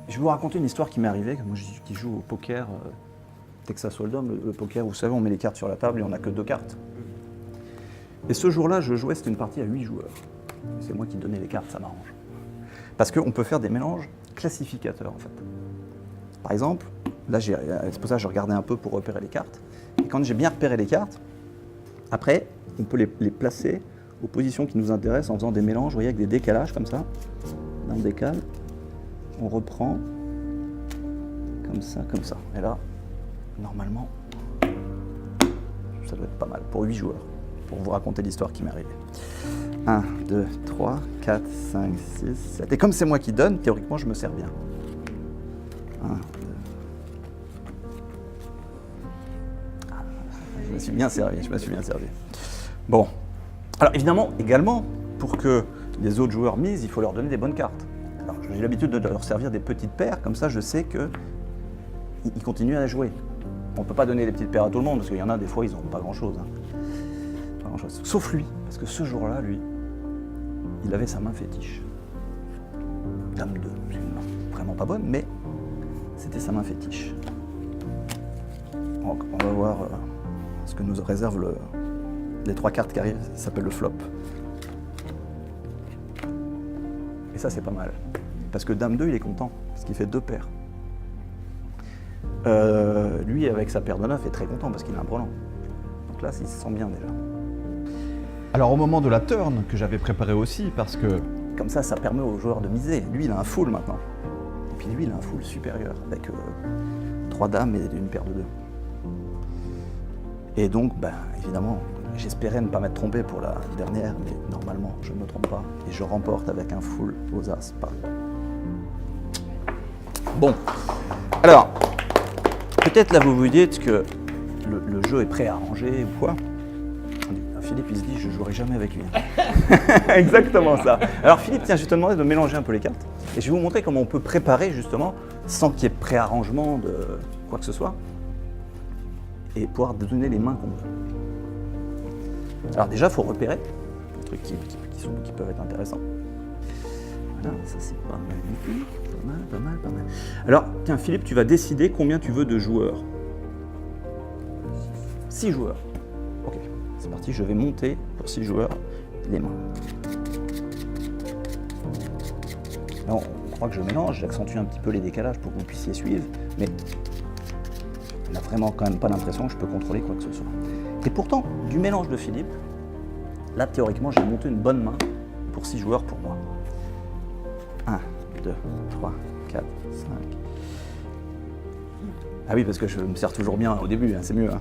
Je vais vous raconter une histoire qui m'est arrivée, moi qui joue au poker, Texas Hold'em, le poker, vous savez, on met les cartes sur la table et on n'a que 2 cartes. Et ce jour-là, je jouais, c'était une partie à 8 joueurs. C'est moi qui donnais les cartes, ça m'arrange. Parce qu'on peut faire des mélanges classificateurs, en fait. Par exemple, là, c'est pour ça que je regardais un peu pour repérer les cartes. Et quand j'ai bien repéré les cartes, après, on peut les placer aux positions qui nous intéressent en faisant des mélanges, vous voyez, avec des décalages comme ça. Là, on décale, on reprend, comme ça, comme ça. Et là, normalement, ça doit être pas mal pour 8 joueurs, pour vous raconter l'histoire qui m'est arrivée. 1, 2, 3, 4, 5, 6, 7. Et comme c'est moi qui donne, théoriquement, je me sers bien. 1, 2. Je me suis bien servi, Bon. Alors évidemment, également, pour que les autres joueurs misent, il faut leur donner des bonnes cartes. Alors j'ai l'habitude de leur servir des petites paires, comme ça je sais qu'ils continuent à jouer. On ne peut pas donner des petites paires à tout le monde, parce qu'il y en a des fois, ils n'ont pas grand-chose. Pas grand-chose. Sauf lui, parce que ce jour-là, lui, il avait sa main fétiche. Dame 2, c'est une main vraiment pas bonne, mais c'était sa main fétiche. Donc, on va voir ce que nous réserve les 3 cartes qui arrivent, ça s'appelle le flop. Et ça, c'est pas mal. Parce que Dame 2, il est content, parce qu'il fait 2 paires. Lui, avec sa paire de 9, est très content, parce qu'il a un brelan. Donc là, il se sent bien déjà. Alors au moment de la turn, que j'avais préparé aussi, parce que... Comme ça permet aux joueurs de miser. Lui, il a un full maintenant. Et puis lui, il a un full supérieur, avec 3 dames et une paire de 2. Et donc, évidemment, j'espérais ne pas m'être trompé pour la dernière, mais normalement, je ne me trompe pas. Et je remporte avec un full aux As. Bon, alors, peut-être là, vous vous dites que le jeu est préarrangé ou quoi. Philippe, il se dit, je ne jouerai jamais avec lui. Exactement ça. Alors Philippe, tiens, je vais te demander de mélanger un peu les cartes. Et je vais vous montrer comment on peut préparer, justement, sans qu'il y ait préarrangement de quoi que ce soit. Et pouvoir donner les mains qu'on veut. Alors déjà, il faut repérer des trucs qui peuvent être intéressants. Voilà, ça c'est pas mal du tout. Pas mal. Alors, tiens, Philippe, tu vas décider combien tu veux de joueurs. 6 joueurs. Ok, c'est parti, je vais monter pour 6 joueurs les mains. Là, on croit que je mélange, j'accentue un petit peu les décalages pour que vous puissiez suivre, mais on n'a vraiment quand même pas l'impression que je peux contrôler quoi que ce soit. Et pourtant, du mélange de Philippe, là, théoriquement, j'ai monté une bonne main pour 6 joueurs pour moi. 1, 2, 3, 4, 5. Ah oui, parce que je me sers toujours bien au début, hein, c'est mieux. Hein.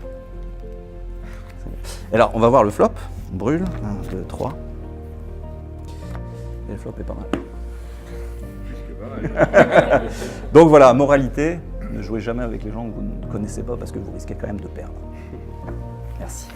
Et alors, on va voir le flop. On brûle. 1, 2, 3. Et le flop est pas mal. Donc voilà, moralité, ne jouez jamais avec les gens que vous ne connaissez pas parce que vous risquez quand même de perdre. Merci.